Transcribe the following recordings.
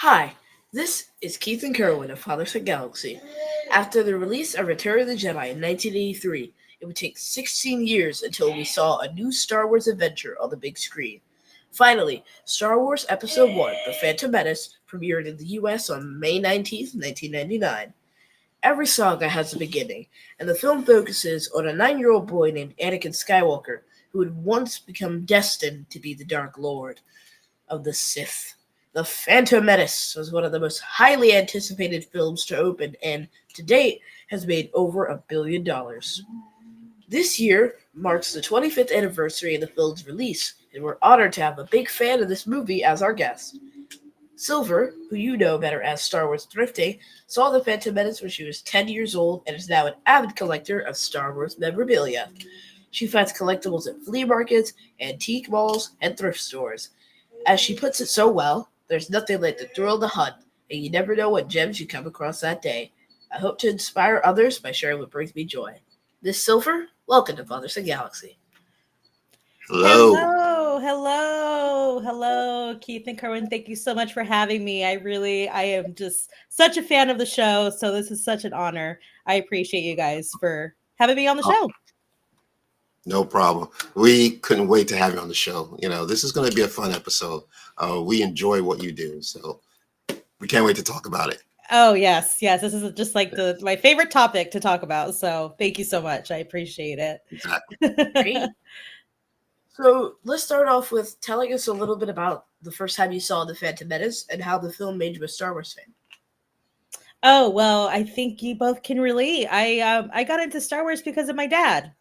Hi, this is Keith and Kerwin of Father's Galaxy. After the release of Return of the Jedi in 1983, it would take 16 years until we saw a new Star Wars adventure on the big screen. Finally, Star Wars Episode 1, The Phantom Menace, premiered in the US on May 19th, 1999. Every saga has a beginning, and the film focuses on a 9-year-old boy named Anakin Skywalker who would once become destined to be the Dark Lord of the Sith. The Phantom Menace was one of the most highly anticipated films to open and, to date, has made over $1 billion. This year marks the 25th anniversary of the film's release, and we're honored to have a big fan of this movie as our guest. Silver, who you know better as Star Wars Thrifting, saw The Phantom Menace when she was 10 years old and is now an avid collector of Star Wars memorabilia. She finds collectibles at flea markets, antique malls, and thrift stores. As she puts it so well, there's nothing like the thrill of the hunt, and you never know what gems you come across that day. I hope to inspire others by sharing what brings me joy. Miss Silver, welcome to Fathers and Galaxy. Hello. Hello, Keith and Kerwin. Thank you so much for having me. I am just such a fan of the show. So this is such an honor. I appreciate you guys for having me on the Oh, show. no problem. We couldn't wait to have you on the show. This is going to be a fun episode. We enjoy what you do, so we can't wait to talk about it. Oh yes. This is just like my favorite topic to talk about. So thank you so much. I appreciate Exactly. Great. it. So let's start off with telling us a little bit about the first time you saw The Phantom Menace and how the film made you a Star Wars fan. Oh, well, I think you both can relate. I got into Star Wars because of my dad.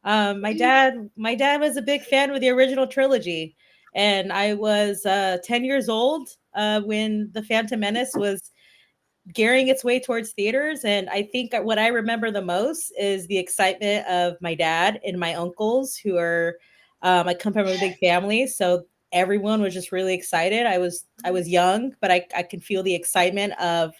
My dad was a big fan with the original trilogy, and I was 10 years old when The Phantom Menace was gearing its way towards theaters. And I think that what I remember the most is the excitement of my dad and my uncles, who are I come from a big family, so everyone was just really excited. I was young, but I can feel the excitement of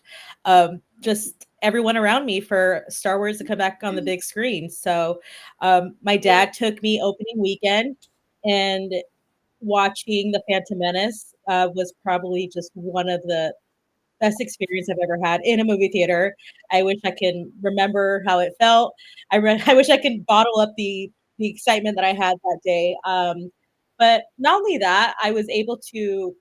just everyone around me for Star Wars to come back on the big screen. So my dad took me opening weekend, and watching The Phantom Menace was probably just one of the best experience I've ever had in a movie theater. I wish I can remember how it felt. I wish I could bottle up the excitement that I had that day. But not only that, I was able to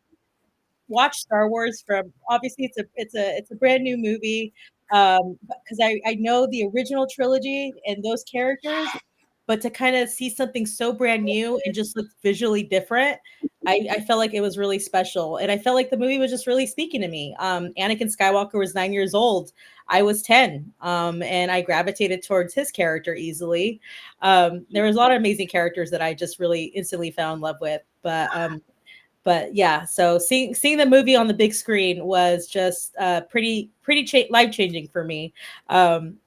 watch Star Wars from, obviously it's a brand new movie, because I know the original trilogy and those characters, but to kind of see something so brand new and just look visually different, I felt like it was really special. And I felt like the movie was just really speaking to me. Anakin Skywalker was 9 years old. I was 10. And I gravitated towards his character easily. There was a lot of amazing characters that I just really instantly fell in love with. But yeah, so seeing the movie on the big screen was just life changing for me.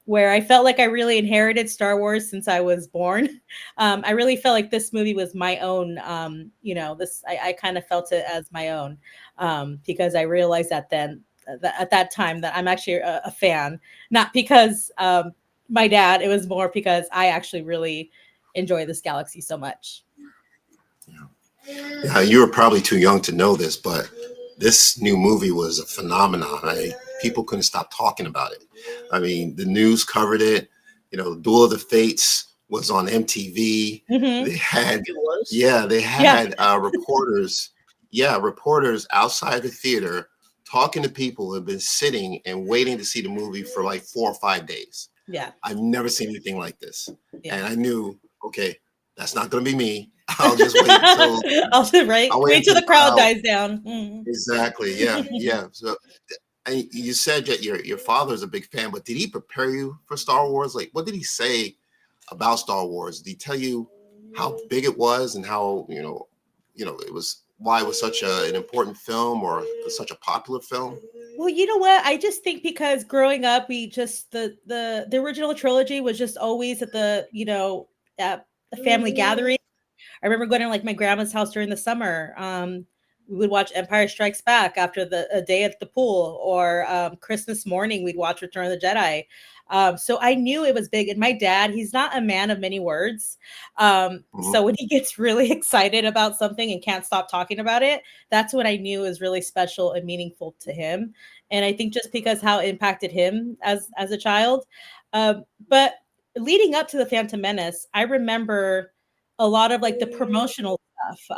Where I felt like I really inherited Star Wars since I was born. I really felt like this movie was my own. This I kind of felt it as my own, because I realized that then at that time that I'm actually a fan, not because my dad. It was more because I actually really enjoy this galaxy so much. Yeah, you were probably too young to know this, but this new movie was a phenomenon. People couldn't stop talking about it. I mean, the news covered it. Duel of the Fates was on MTV. Hmm. They had, It was. yeah, they Yeah, had reporters, reporters outside the theater talking to people who have been sitting and waiting to see the movie for like 4 or 5 days. yeah, I've never seen anything like this. yeah. And I knew, okay, that's not going to be me. I'll just wait until Also, right? I'll wait Wait till until the the crowd crowd. dies down. Mhm. Exactly. Yeah. Yeah. So, and you said that your father's a big fan, but did he prepare you for Star Wars? Like, what did he say about Star Wars? Did he tell you how big it was and how it was, why it was such an important film or such a popular film? Well, you know what? I just think because growing up, we just the original trilogy was just always at the family gathering. I remember going to like my grandma's house during the summer. we would watch Empire Strikes Back after a day at the pool, or Christmas morning we'd watch Return of the Jedi. So I knew it was big. And my dad, he's not a man of many words. So when he gets really excited about something and can't stop talking about it, that's what I knew is really special and meaningful to him. And I think just because how it impacted him as a child. But leading up to the Phantom Menace, I remember a lot of like the promotional stuff.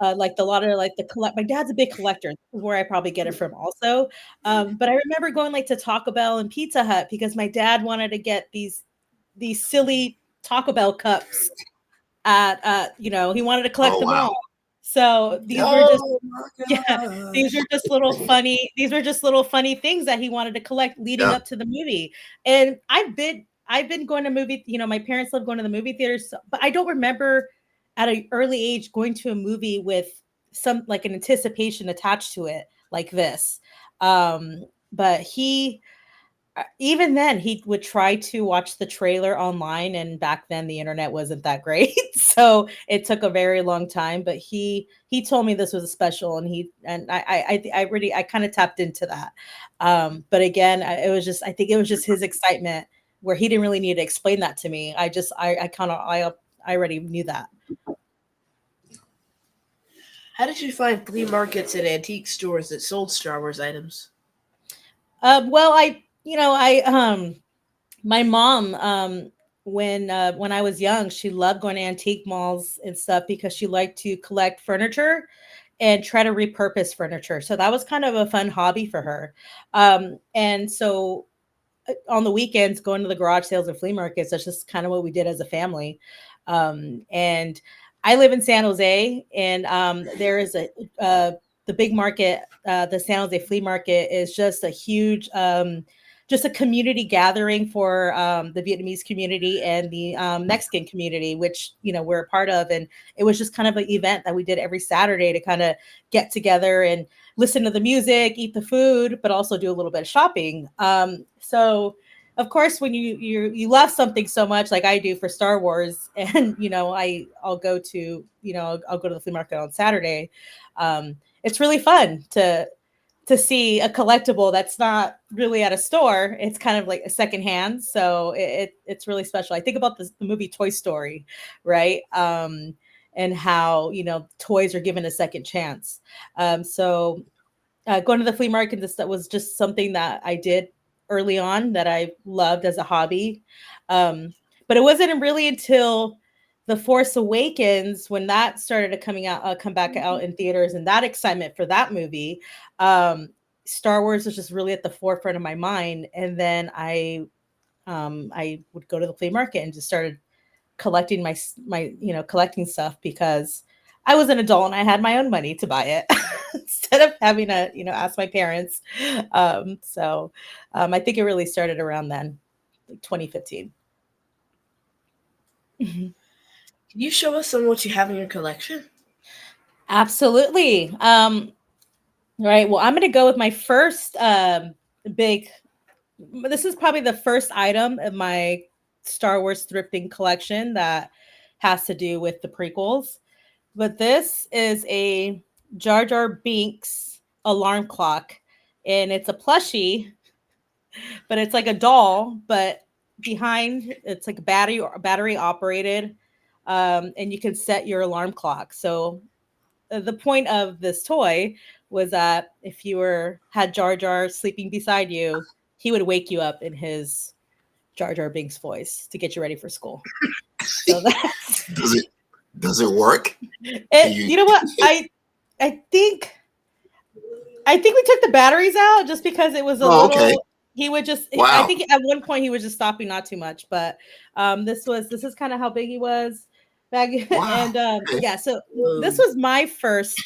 Like a lot of like my dad's a big collector. This is where I probably get it from also. But I remember going like to Taco Bell and Pizza Hut because my dad wanted to get these silly Taco Bell cups at he wanted to collect them all. So these were just little funny things that he wanted to collect leading up to the movie. And I've been going to my parents love going to the movie theaters, but I don't remember at an early age going to a movie with some like an anticipation attached to it like this. But even then he would try to watch the trailer online, and back then the internet wasn't that great. So it took a very long time, but he told me this was a special, and I kind of tapped into that. But again, I think it was just his excitement where he didn't really need to explain that to me. I already knew that. How did you find flea markets and antique stores that sold Star Wars items? Well, my mom, when I was young, she loved going to antique malls and stuff because she liked to collect furniture and try to repurpose furniture. So that was kind of a fun hobby for her. And so on the weekends, going to the garage sales and flea markets, that's just kind of what we did as a family. And I live in San Jose, and there is the big market, the San Jose flea market is just a huge, just a community gathering for the Vietnamese community and the Mexican community, which, we're a part of. And it was just kind of an event that we did every Saturday to kind of get together and listen to the music, eat the food, but also do a little bit of shopping. So of course, when you love something so much, like I do for Star Wars, and I'll go to the flea market on Saturday. It's really fun to see a collectible that's not really at a store. It's kind of like a secondhand, so it's really special. I think about the movie Toy Story, right? And how toys are given a second chance. So going to the flea market, that was just something that I did early on that I loved as a hobby. But it wasn't really until The Force Awakens when that started to come back out in theaters, and that excitement for that movie. Star Wars was just really at the forefront of my mind. And then I would go to the flea market and just started collecting my collecting stuff because I was an adult and I had my own money to buy it instead of having to, ask my parents. So I think it really started around then, like 2015. Can you show us some of what you have in your collection? Absolutely. All right. Well, I'm going to go with my first this is probably the first item of my Star Wars thrifting collection that has to do with the prequels. But this is a Jar Jar Binks alarm clock, and it's a plushie, but it's like a doll, but behind it's like battery operated, and you can set your alarm clock. So the point of this toy was that if you had Jar Jar sleeping beside you, he would wake you up in his Jar Jar Binks voice to get you ready for school. So that's Does it work? You know what? I think we took the batteries out just because it was a little. Okay. He would just. Wow. I think at one point he was just stopping, not too much, but this is kind of how big he was back. Wow. And yeah, so this was my first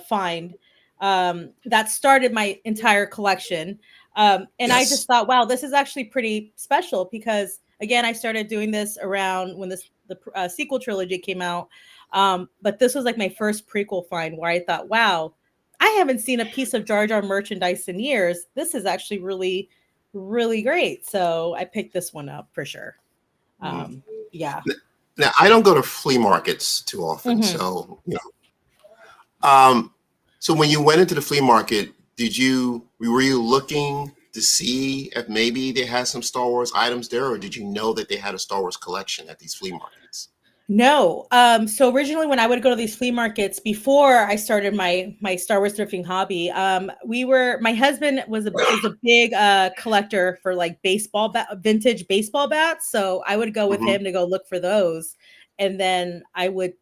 find that started my entire collection. And yes. I just thought, wow, this is actually pretty special because again, I started doing this around when the sequel trilogy came out. But this was like my first prequel find where I thought, wow, I haven't seen a piece of Jar Jar merchandise in years. This is actually really, really great. So I picked this one up for sure. Yeah. Now I don't go to flea markets too often. Mm-hmm. So, So when you went into the flea market, were you looking to see if maybe they had some Star Wars items there, or did you know that they had a Star Wars collection at these flea markets? No. So originally when I would go to these flea markets before I started my Star Wars thrifting hobby, my husband is a big collector for like vintage baseball bats. So I would go with Hmm. him to go look for those. And then I would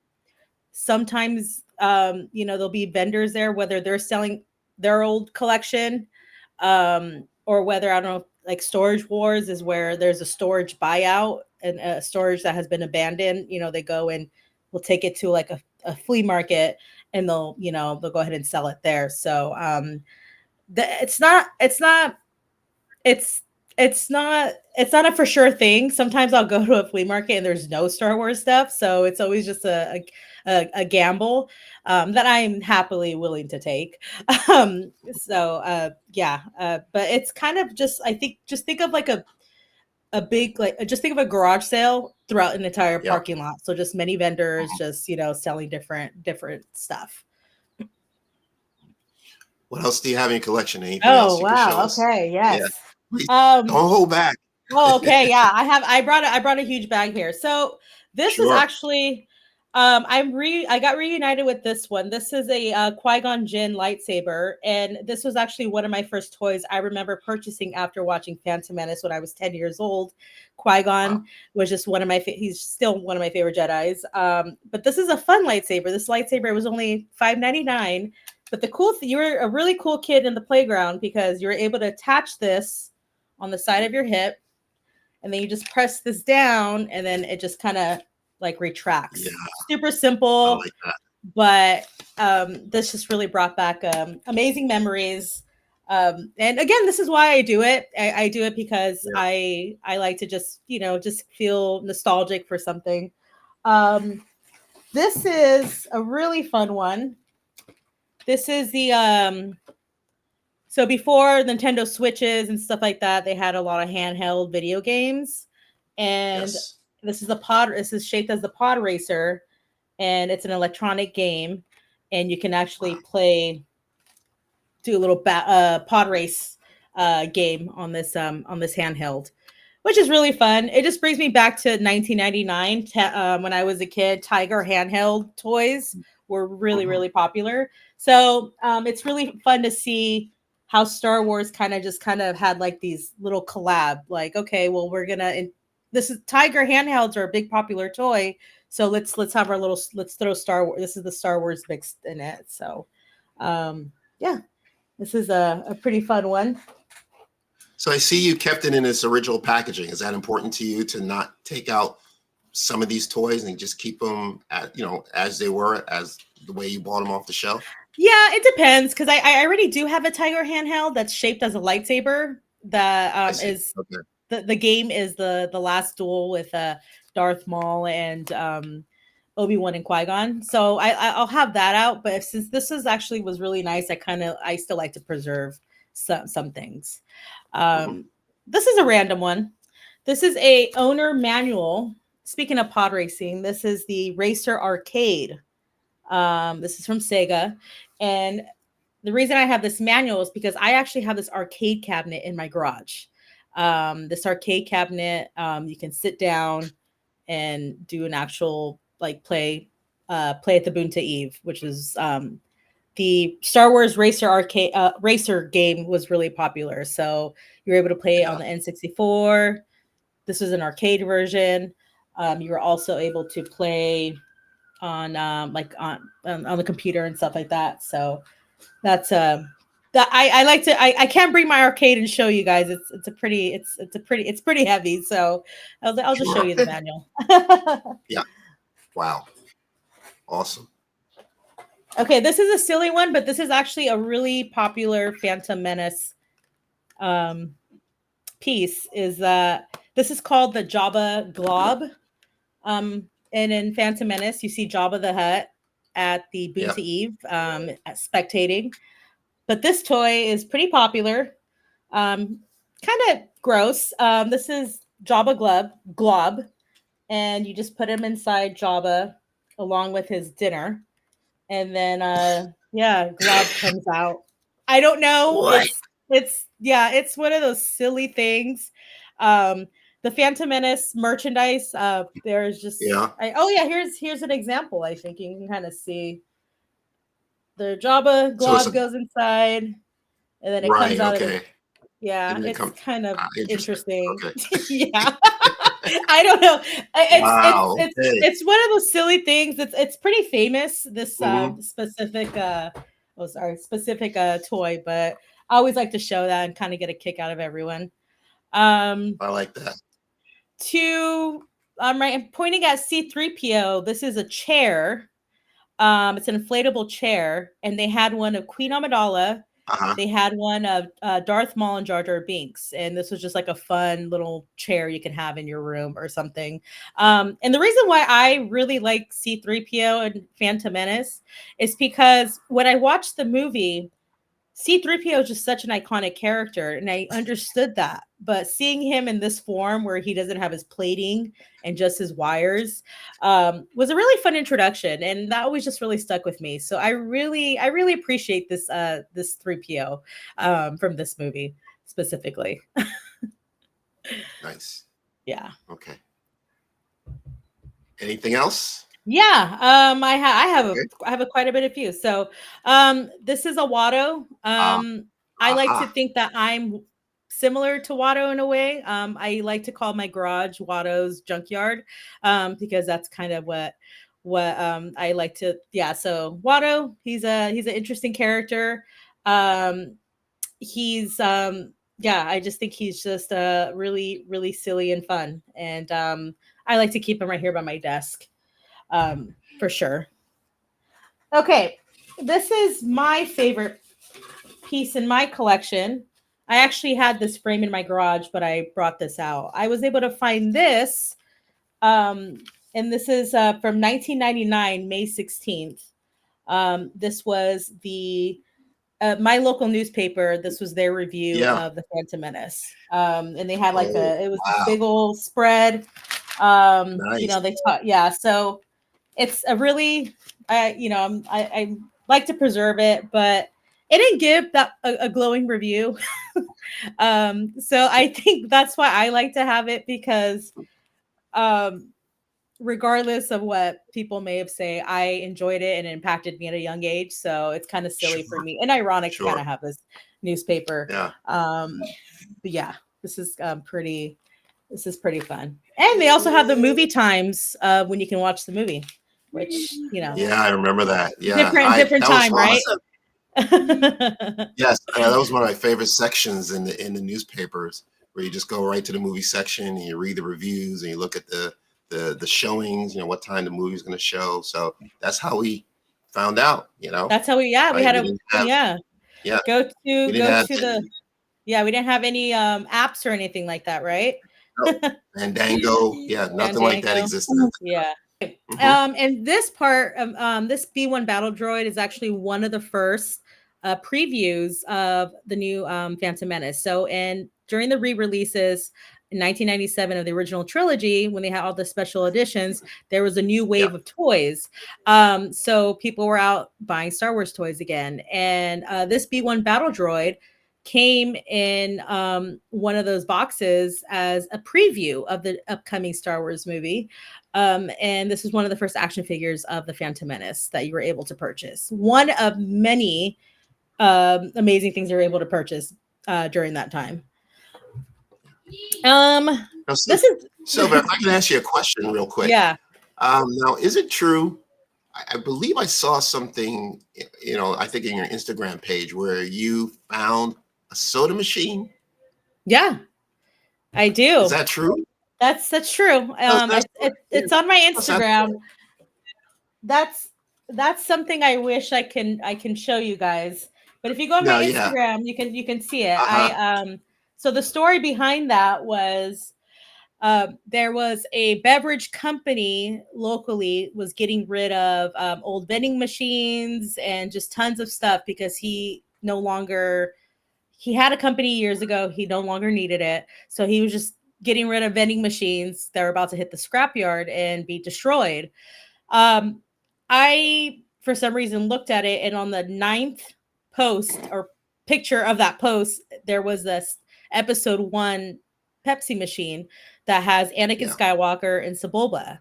sometimes there'll be vendors there, whether they're selling their old collection, or whether, I don't know, like Storage Wars is where there's a storage buyout and a storage that has been abandoned. They go and will take it to like a flea market, and they'll go ahead and sell it there. So it's it's not a for sure thing. Sometimes I'll go to a flea market and there's no Star Wars stuff, so it's always just a gamble that I'm happily willing to take. But it's kind of just, I think, just think of like a big, like, just think of a garage sale throughout an entire Yeah. parking lot. So just many vendors, Mhm. just selling different stuff. What else do you have in your collection? Anything else Oh you can show wow, us? okay, Yeah, yes. please Um, don't hold back. Oh, okay, yeah. I brought a huge bag here. So this is Sure. actually I got reunited with this one. This is a Qui-Gon Jinn lightsaber, and this was actually one of my first toys I remember purchasing after watching Phantom Menace when I was 10 years old. Wow. Qui-Gon was just one of he's still one of my favorite Jedis. But this is a fun lightsaber. This lightsaber was only $5.99. But the cool thing, you were a really cool kid in the playground because you were able to attach this on the side of your hip, and then you just press this down, and then it just kind of like Yeah, retracts. Super I simple, like that. but this just really brought back amazing memories. And again, this is why I do it. I do it because Yeah. I like to just feel nostalgic for something. Um, this is a really fun one. This is the so before Nintendo Switches and stuff like that, they had a lot of handheld video games, and Yes. this is a pod. This is shaped as the pod racer, and it's an electronic game, and you can actually Wow. do a little pod race game on this handheld, which is really fun. It just brings me back to 1999 when I was a kid. Tiger handheld toys were Hmm. really popular. So it's really fun to see how Star Wars kind of had like these little collab. Like, okay, well, this is Tiger handhelds are a big popular toy. So let's have our little, let's throw Star Wars. This is the Star Wars mixed in it. So yeah, this is a pretty fun one. So I see you kept it in its original packaging. Is that important to you to not take out some of these toys and just keep them as they were, as the way you bought them off the shelf? Yeah, it depends because I already do have a Tiger handheld that's shaped as a lightsaber. That I see. is Okay. the game is the last duel with Darth Maul and Obi-Wan and Qui-Gon. So I'll have that out. But since this was really nice, I still like to preserve some things. Hmm. This is a random one. This is a owner manual. Speaking of pod racing, this is the Racer Arcade. This is from Sega, and the reason I have this manual is because I actually have this arcade cabinet in my garage. This arcade cabinet, you can sit down and do an actual like play at the Boonta Eve, which is the Star Wars racer game was really popular. So you were able to play it on Yeah. the N64. This was an arcade version. You were also able to play on on the computer and stuff like that. So that's that I like to I can't bring my arcade and show you guys. It's pretty heavy. So I'll just show Sure. you the manual. Yeah. Wow. Awesome. Okay, this is a silly one, but this is actually a really popular Phantom Menace um piece. Is this is called the Jabba Glob. And in Phantom Menace, you see Jabba the Hutt at the Yeah. Boonta Eve spectating. But this toy is pretty popular. Kind of gross. This is Jabba Glob, and you just put him inside Jabba along with his dinner. and then Glob comes out. I don't know. What? It's one of those silly things. The Phantom Menace merchandise. There's just Yeah. here's an example. I think you can kind of see the Jabba So it's Glob goes inside, and then it comes right. out of Okay. yeah. Didn't it It's come kind of interesting? interesting. Okay. Yeah. I don't know. Wow. Okay. It's one of those silly things. It's pretty famous. This Mhm. specific specific toy, but I always like to show that and kind of get a kick out of everyone. Um, I like that. to right, I'm pointing at C3PO. This is a chair. It's an inflatable chair, and they had one of Queen Amidala. Uh-huh. They had one of Darth Maul and Jar Jar Binks, and this was just like a fun little chair you can have in your room or something. And the reason why I really like C3PO and Phantom Menace is because when I watched the movie, C3PO is just such an iconic character, and I understood that. But seeing him in this form where he doesn't have his plating and just his wires was a really fun introduction, and that always just really stuck with me. So I really appreciate this 3PO from this movie specifically. Nice. Yeah. Okay. Anything else? Yeah, Okay. I have a quite a bit of few. So, this is a Watto. Uh, I like to uh-huh. think that I'm similar to Watto in a way. I like to call my garage Watto's junkyard, because that's kind of what I like to. Yeah, so Watto, he's an interesting character. Um, he's yeah, I just think he's just really silly and fun, and I like to keep him right here by my desk for sure. Okay, this is my favorite piece in my collection. I actually had this frame in my garage, but I brought this out. I was able to find this, um, and this is from 1999, May 16th. This was the my local newspaper. This was their review Yeah. of the Phantom Menace, and they had like Oh, it was this wow. big old spread. Nice. They taught, yeah. So it's a really, I like to preserve it, but it didn't give that a glowing review. So I think that's why I like to have it because, um, regardless of what people may have say, I enjoyed it and it impacted me at a young age. So it's kind of silly for Sure. me and ironic to kind Sure. of have this newspaper. Yeah. But yeah, this is pretty. This is pretty fun. And they also have the movie times when you can watch the movie, which Yeah, I remember that. Yeah. different That was time, right? awesome. Yes, that was one of my favorite sections in the newspapers where you just go right to the movie section and you read the reviews and you look at the showings, what time the movie's going to show. So that's how we found out, That's how we right? had We a didn't have, yeah, go we to didn't have the we didn't have any apps or anything like that, right? no, Fandango. Yeah, nothing like that Fandango. existed. Yeah. Hmm. And this part of this B1 battle droid is actually one of the first previews of the new Phantom Menace. So, and during the re-releases in 1997 of the original trilogy, when they had all the special editions, there was a new Yeah. wave of toys. So people were out buying Star Wars toys again, and this B1 battle droid came in one of those boxes as a preview of the upcoming Star Wars movie. And this is one of the first action figures of the Phantom Menace that you were able to purchase. One of many amazing things you were able to purchase during that time. Now, This is Silver, if I can ask you a question real quick. yeah. Now, is it true? I believe I saw something, I think in your Instagram page where you found a soda machine. Yeah, I do. Is that true? That's true. It's on my Instagram. That's something I wish I can show you guys. But if you go on my Yeah. Instagram, you can see it. Uh-huh. So the story behind that was there was a beverage company locally was getting rid of old vending machines and just tons of stuff because he had a company years ago. He no longer needed it. So he was just getting rid of vending machines that were about to hit the scrapyard and be destroyed. I for some reason looked at it, and on the 9th post or picture of that post, there was this episode 1 Pepsi machine that has Anakin Skywalker and Sebulba.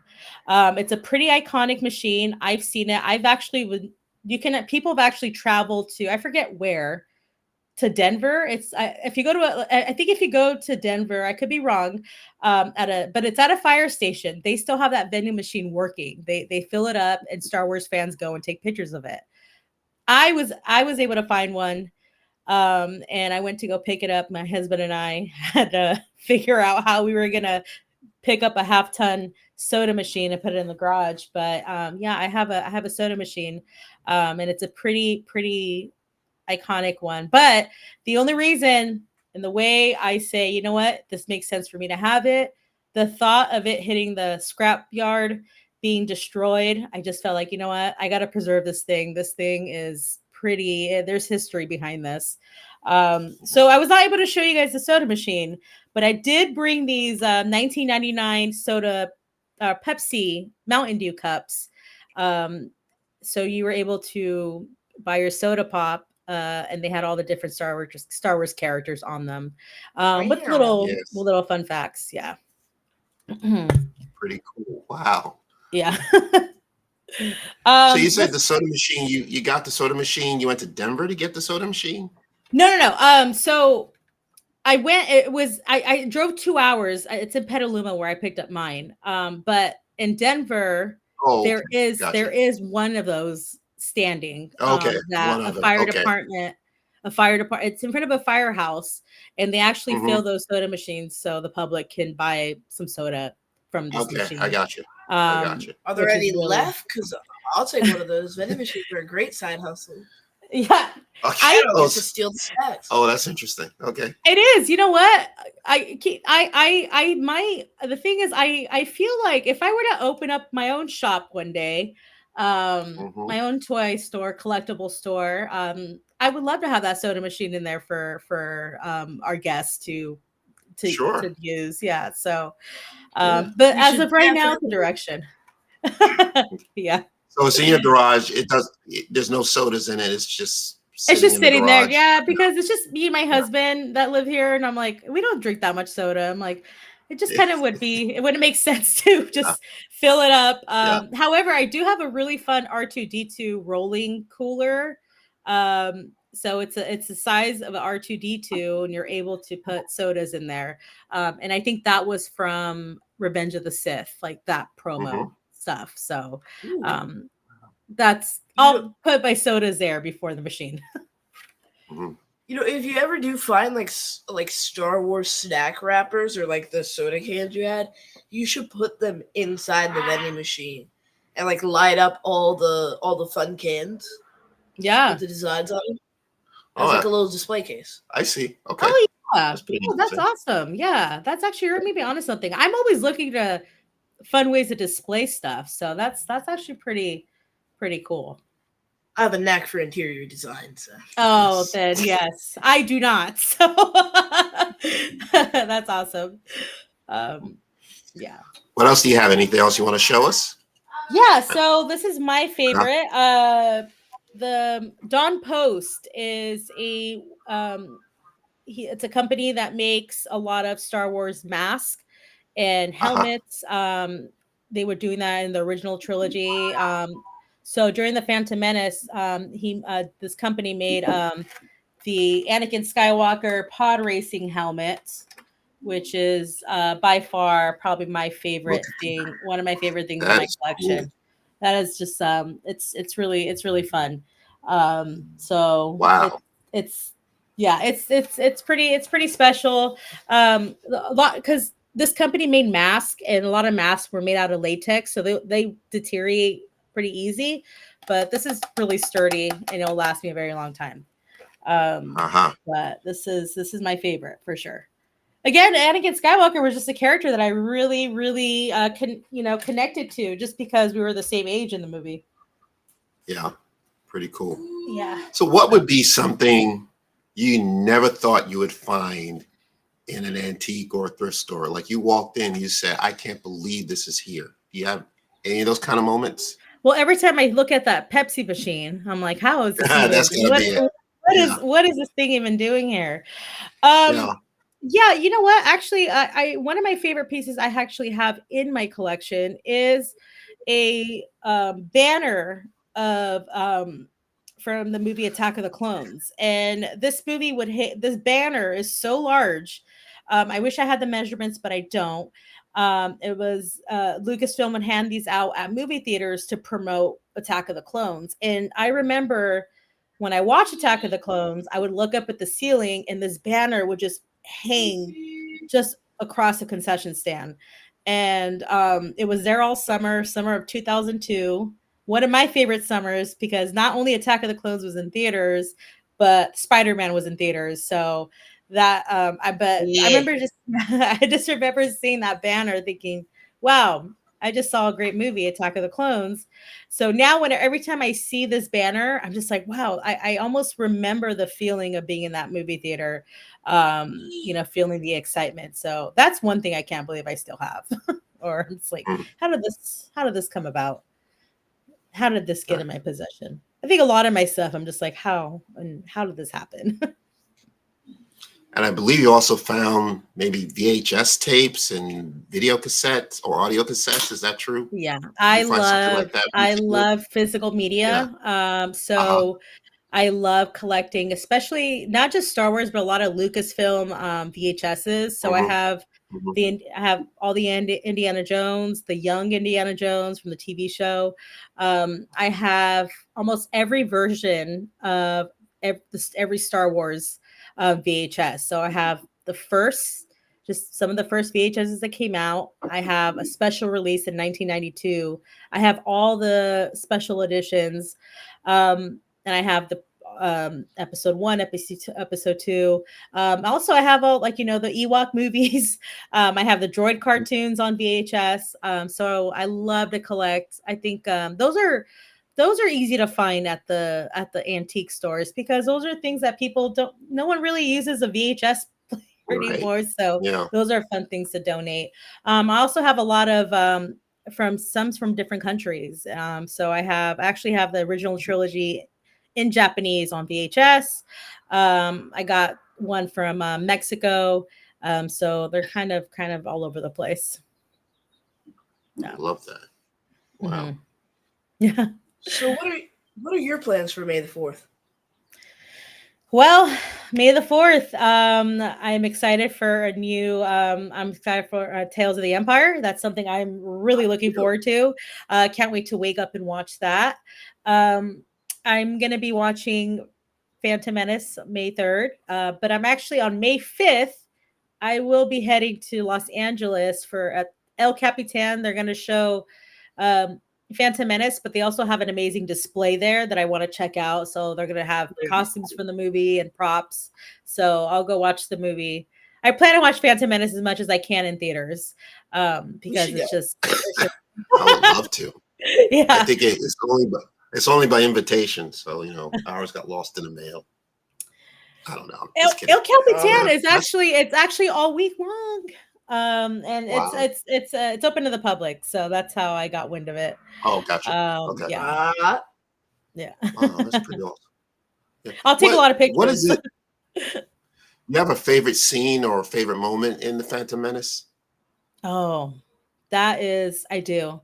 It's a pretty iconic machine. I've seen it. I've actually people have actually traveled to, I forget where, to Denver. If you go to I think if you go to Denver, I could be wrong, but it's at a fire station. They still have that vending machine working. They fill it up, and Star Wars fans go and take pictures of it. I was able to find one, and I went to go pick it up. My husband and I had to figure out how we were gonna pick up a half-ton soda machine and put it in the garage. But yeah, I have a soda machine, and it's a pretty iconic one. But the only reason, and the way I say, you know what, this makes sense for me to have it, the thought of it hitting the scrap yard, being destroyed, I just felt like, you know what, I got to preserve this thing. This thing is pretty, there's history behind this. So I was not able to show you guys the soda machine, but I did bring these 1999 soda Pepsi Mountain Dew cups. So you were able to buy your soda pop, and they had all the different Star Wars characters on them, with little fun facts. Yeah. Pretty cool. Wow. Yeah. So you said the soda machine, you got the soda machine, you went to Denver to get the soda machine? No. So I drove 2 hours. It's in Petaluma where I picked up mine. But in Denver, there is one of those standing. That a fire department, it's in front of a firehouse, and they actually fill those soda machines so the public can buy some soda from this machine. I got you. Are there any left? Because I'll take one of those. Vending machines are a great side hustle. Yeah. I don't get to steal the snacks. Oh, that's interesting. Okay. It is. You know what? The thing is, I feel like if I were to open up my own shop one day, my own toy store, collectible store, I would love to have that soda machine in there for our guests to use. Yeah. So, but as of right now, the direction. Yeah. So it's in your garage. There's no sodas in it. It's just sitting there. Yeah, because it's just me and my husband that live here, and I'm like, we don't drink that much soda. I'm like, it just kind of it wouldn't make sense to just fill it up. However, I do have a really fun R2D2 rolling cooler. So it's the size of an R2D2, and you're able to put sodas in there. And I think that was from Revenge of the Sith, like that promo stuff. So I'll put my sodas there before the machine. You know, if you ever do find like Star Wars snack wrappers or like the soda cans you had, you should put them inside the vending machine and like light up all the fun cans. Yeah, with the designs on them. It's like a little display case. I see. Okay. Oh yeah, that's awesome. Yeah, that's actually made me onto something. I'm always looking to fun ways to display stuff, so that's actually pretty cool. I have a knack for interior design. So. Oh, then yes, I do not. So that's awesome. Yeah. What else do you have? Anything else you want to show us? Yeah. So this is my favorite. The Don Post is it's a company that makes a lot of Star Wars masks and helmets. They were doing that in the original trilogy. So during the Phantom Menace, this company made the Anakin Skywalker pod racing helmet, which is by far probably my favorite thing. One of my favorite things in my collection. Cool. That is just it's really fun. So wow, it's pretty special. A lot because this company made masks, and a lot of masks were made out of latex, so they deteriorate pretty easy. But this is really sturdy, and it'll last me a very long time. But this is my favorite for sure. Again, Anakin Skywalker was just a character that I really connected to, just because we were the same age in the movie. Yeah, pretty cool. Yeah. So what would be something you never thought you would find in an antique or a thrift store? Like you walked in, you said, I can't believe this is here. Do you have any of those kind of moments? Well, every time I look at that Pepsi machine, I'm like, how is this even? That's gonna be it. Yeah, What is this thing even doing here? Um, yeah. yeah, you know what? Actually, I one of my favorite pieces I actually have in my collection is a banner of from the movie Attack of the Clones, and this movie would hit. This banner is so large. I wish I had the measurements, but I don't. It was Lucasfilm would hand these out at movie theaters to promote Attack of the Clones, and I remember when I watched Attack of the Clones, I would look up at the ceiling, and this banner would just hang just across a concession stand. And it was there all summer of 2002. One of my favorite summers because not only Attack of the Clones was in theaters, but Spider-Man was in theaters. So that I Yeah. remember just I just remember seeing that banner thinking, wow, I just saw a great movie, Attack of the Clones. So now when every time I see this banner, I'm just like, wow, I almost remember the feeling of being in that movie theater, feeling the excitement. So that's one thing I can't believe I still have. Or it's like, Mm. how did this come about? How did this get Right. in my possession? I think a lot of my stuff, I'm just like, how did this happen? And I believe you also found maybe VHS tapes and video cassettes or audio cassettes. Is that true? Yeah, You find something like that I recently? love physical Yeah. media. Uh-huh. So I love collecting, especially not just Star Wars, but a lot of Lucasfilm VHSs. So Hmm. Hmm. I have all the Indiana Jones, the young Indiana Jones from the TV show. I have almost every version of every Star Wars VHS. So I have the first, just some of the first VHSs that came out. I have a special release in 1992. I have all the special editions. And I have the episode one, episode two. Also, I have all the Ewok movies. I have the droid cartoons on VHS. So I love to collect. I think those are easy to find at the antique stores because those are things that people don't. No one really uses a VHS player Right. anymore. So Yeah. those are fun things to donate. I also have a lot of from different countries. So I actually have the original trilogy in Japanese on VHS. I got one from Mexico. So they're kind of all over the place. I Yeah. love that. Wow. Mhm. Yeah. So what are your plans for May the 4th? Well, May the 4th. I'm excited for a new. I'm excited for Tales of the Empire. That's something I'm really looking Really? forward to. Can't wait to wake up and watch that. Um, I'm gonna be watching Phantom Menace May 3rd. But I'm actually on May 5th. I will be heading to Los Angeles for El Capitan. They're gonna show um, Phantom Menace, but they also have an amazing display there that I want to check out. So they're gonna have costumes from the movie and props. So I'll go watch the movie. I plan to watch Phantom Menace as much as I can in theaters We because should go. it's just I would love to. I yeah. think it's only by invitation. So ours got lost in the mail. I don't know. Just kidding. El Capitan Um, is it's actually all week long. And Wow. it's open to the public, so that's how I got wind of it. Oh, gotcha. Okay. Yeah, uh, yeah. Wow, that's pretty awesome. Yeah. I'll take a lot of What is pictures. it? You have a favorite scene or a favorite moment in the Phantom Menace? Oh, that is I do.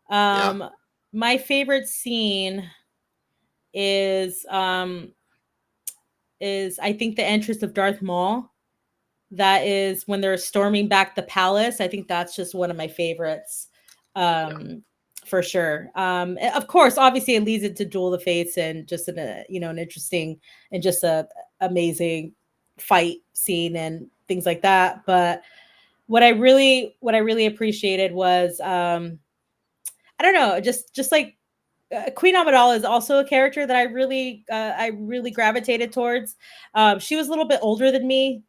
Yeah. Um, my favorite scene is um is I think the entrance of Darth Maul. That is when they're storming back the palace. I think that's just one of my favorites, Yeah. for sure. Of course, obviously, it leads into Duel of the Fates and just an interesting and just a amazing fight scene and things like that. But what I really appreciated was I don't know, just like Queen Amidala is also a character that I really gravitated towards. She was a little bit older than me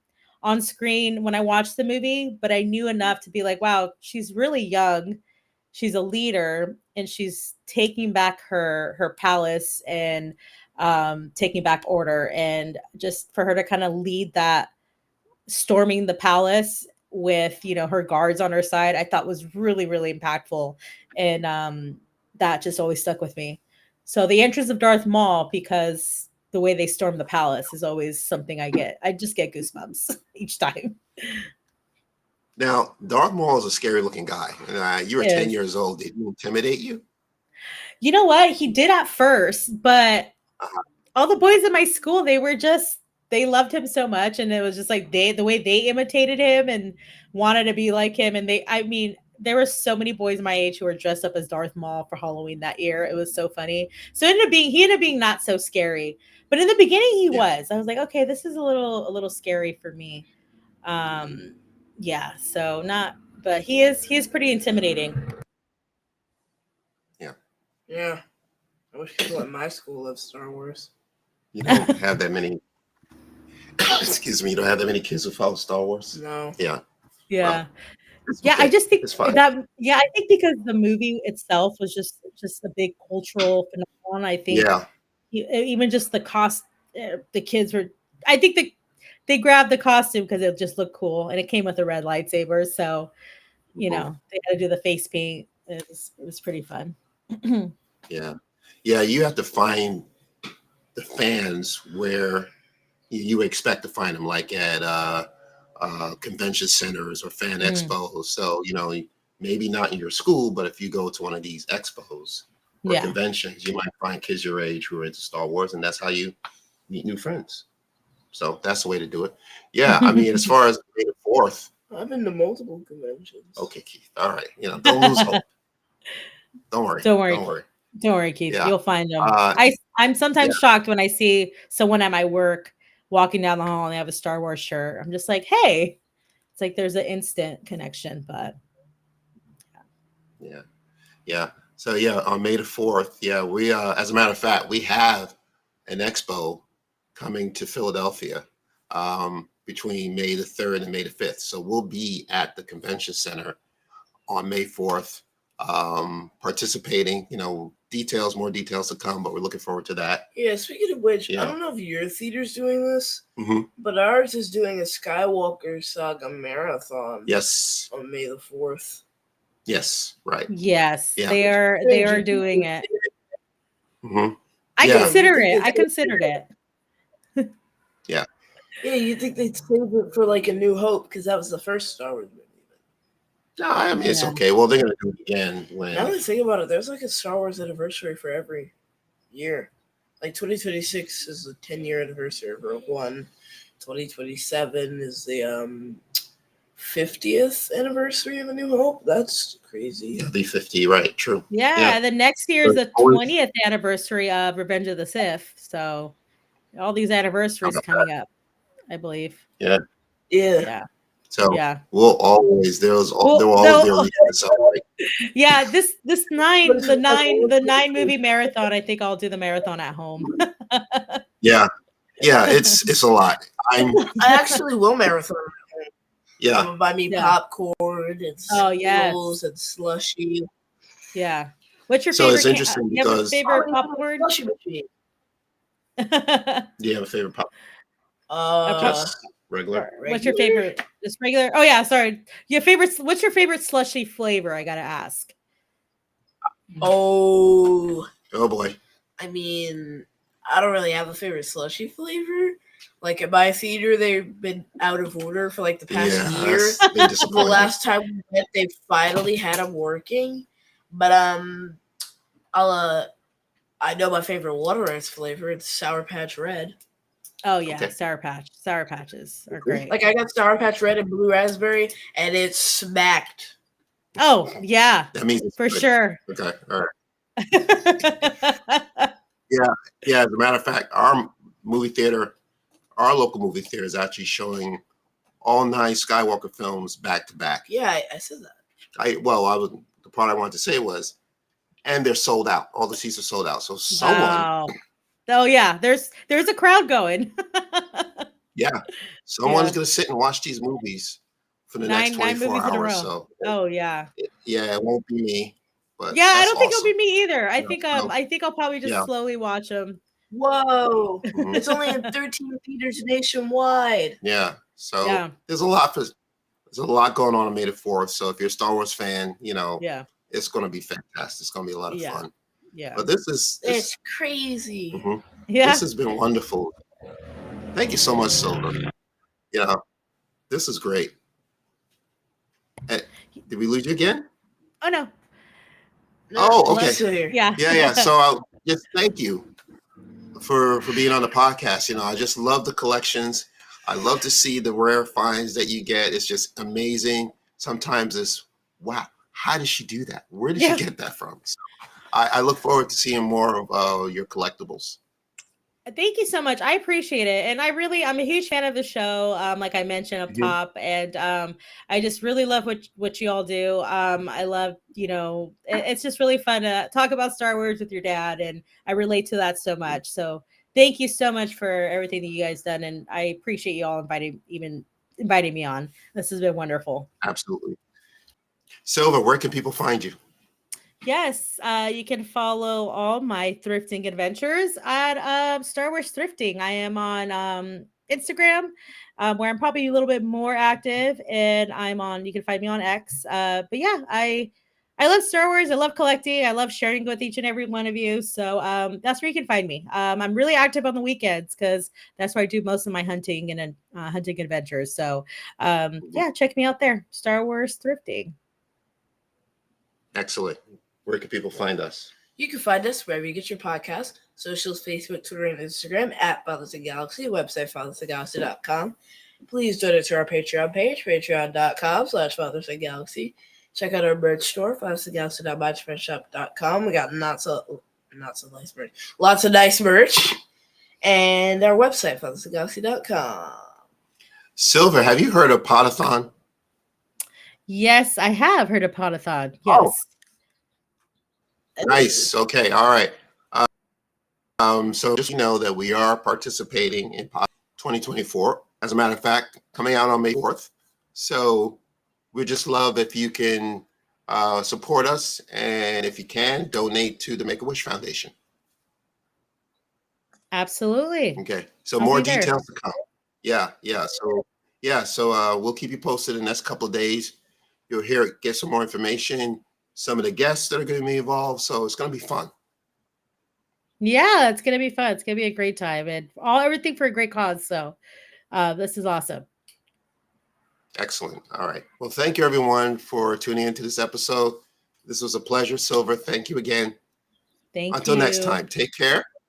on screen when I watched the movie, but I knew enough to be like, wow, she's really young. She's a leader, and she's taking back her palace and taking back order, and just for her to kind of lead that storming the palace with her guards on her side, I thought was really impactful. And that just always stuck with me. So the entrance of Darth Maul, because the way they storm the palace is always something I just get goosebumps each time. Now, Darth Maul is a scary looking guy. And you were 10 Is. years old. Did he intimidate you? You know what? He did at first, but Uh-huh. all the boys in my school, they loved him so much. And it was just like the way they imitated him and wanted to be like him. And there were so many boys my age who were dressed up as Darth Maul for Halloween that year. It was so funny. So he ended up being not so scary. But in the beginning he was. I was like, okay, this is a little scary for me. Yeah, so not, but he is pretty intimidating. Yeah. Yeah. I wish people at my school loved Star Wars. You don't have that many. Excuse me. You don't have that many kids who follow Star Wars. No. Yeah. Yeah. Well, Yeah, okay. I just think It's fine. I think because the movie itself was just a big cultural phenomenon. I think even just the cost, the kids were. I think they grabbed the costume because it just looked cool, and it came with a red lightsaber. So, they had to do the face paint. It was pretty fun. Yeah. You have to find the fans where you expect to find them, like at convention centers or fan expos. So, maybe not in your school, but if you go to one of these expos or conventions, you might find kids your age who are into Star Wars, and that's how you meet new friends. So that's the way to do it. Yeah, I mean, as far as May the 4th. I've been to multiple conventions. Okay, Keith. All right. Don't lose hope. Don't worry. Don't worry, Keith. Yeah. You'll find them. I'm sometimes shocked when I see someone at my work walking down the hall and they have a Star Wars shirt. I'm just like, hey, it's like there's an instant connection, but yeah. So on May the 4th, we as a matter of fact, we have an expo coming to Philadelphia between May the 3rd and May the 5th. So we'll be at the convention center on May 4th, participating. More details to come, but we're looking forward to that. Yeah, speaking of which, I don't know if your theater's doing this, but ours is doing a Skywalker Saga marathon. Yes. On May the 4th. Yes, right. Yes, they are doing it. I considered it. Yeah. Yeah, you think they'd save it for like A New Hope because that was the first Star Wars movie. No, I mean it's okay. Well, they're gonna do it again when. Now that I think about it, there's like a Star Wars anniversary for every year. Like 2026 is the 10-year anniversary of Rogue One. 2027 is the 50th anniversary of A New Hope. That's crazy. Yeah, the 50, right? True. Yeah, the next year is the 20th anniversary of Revenge of the Sith. So all these anniversaries coming up, I believe. Yeah. So we'll always there will always be a reason to celebrate. Yeah, the nine movie marathon. I think I'll do the marathon at home. Yeah, it's a lot. I actually will marathon at home. Yeah. Someone buy me popcorn and Skittles and slushy. Yeah. What's your favorite? So it's interesting because favorite popcorn? Slushy machine. Do you have a favorite popcorn? Just regular. What's your favorite? Just regular. Oh yeah, sorry. What's your favorite slushy flavor? I gotta ask. Oh boy. I mean, I don't really have a favorite slushy flavor. Like at my theater, they've been out of order for like the past year. The last time we went, they finally had them working. But I know my favorite water ice flavor. It's Sour Patch Red. Oh yeah, okay. Sour Patches are great. Like I got Sour Patch Red and Blue Raspberry, and it smacked. Oh yeah, that means it's for good. Sure. Okay, all right. Yeah. As a matter of fact, our local movie theater is actually showing all 9 Skywalker films back to back. Yeah, I said that. The part I wanted to say was, and they're sold out. All the seats are sold out. So someone. Wow. Oh yeah, there's a crowd going. Someone's gonna sit and watch these movies for the next 24 hours. So it won't be me. But I don't think it'll be me either. I think I'll probably just slowly watch them. Whoa! It's only in 13 theaters nationwide. Yeah. So there's a lot going on May the 4th. So if you're a Star Wars fan, It's going to be fantastic. It's going to be a lot of Yeah. fun. Yeah. But this It's crazy. mhm. Yeah. This has been wonderful. Thank you so much, Silver. You know, this is great. Did we lose you again? Oh no. No, Oh, Le's okay. still here. Yeah. Yeah. So just thank you for being on the podcast. You know, I just love the collections. I love to see the rare finds that you get. It's just amazing. Sometimes it's wow. How did she do that? Where did Yeah. she get that from? So I look forward to seeing more of your collectibles. Thank you so much. I appreciate it. And I'm a huge fan of the show. Like I mentioned up Mhm. top. And I just really love what you all do. I love, it's just really fun to talk about Star Wars with your dad. And I relate to that so much. So thank you so much for everything that you guys done. And I appreciate you all inviting me on. This has been wonderful. Absolutely. Silver, where can people find you? Yes, you can follow all my thrifting adventures at Star Wars Thrifting. I am on Instagram, where I'm probably a little bit more active, and you can find me on X. But yeah, I love Star Wars. I love collecting. I love sharing with each and every one of you. So that's where you can find me. I'm really active on the weekends because that's where I do most of my hunting and hunting adventures. So yeah, check me out there, Star Wars Thrifting. Excellent. Where can people find us? You can find us wherever you get your podcast, socials, Facebook, Twitter, and Instagram at Fathers of Galaxy, website fathersofgalaxy.com. Please donate to our Patreon page, patreon.com/fathersofgalaxy. Check out our merch store, fathersofgalaxy.myfriendshop.com. We got lots of nice merch. Lots of nice merch. And our website, fathersofgalaxy.com. Silver, have you heard of Potathon? Yes, I have heard of Potathon. Yes. Oh. Nice. Okay. All right. So just know that we are participating in 2024. As a matter of fact, coming out on May 4th. So we just love if you can support us, and if you can, donate to the Make-A-Wish Foundation. Absolutely. Okay. So I'll more be there. details to come. Yeah. So we'll keep you posted in the next couple of days. You'll get some more information, some of the guests that are going to be involved. So it's going to be fun. Yeah, it's gonna be fun. It's gonna be a great time, and everything for a great cause. So, this is awesome. Excellent. All right. Well, thank you everyone for tuning into this episode. This was a pleasure, Silver. Thank you again. Thank you. Until next time, take care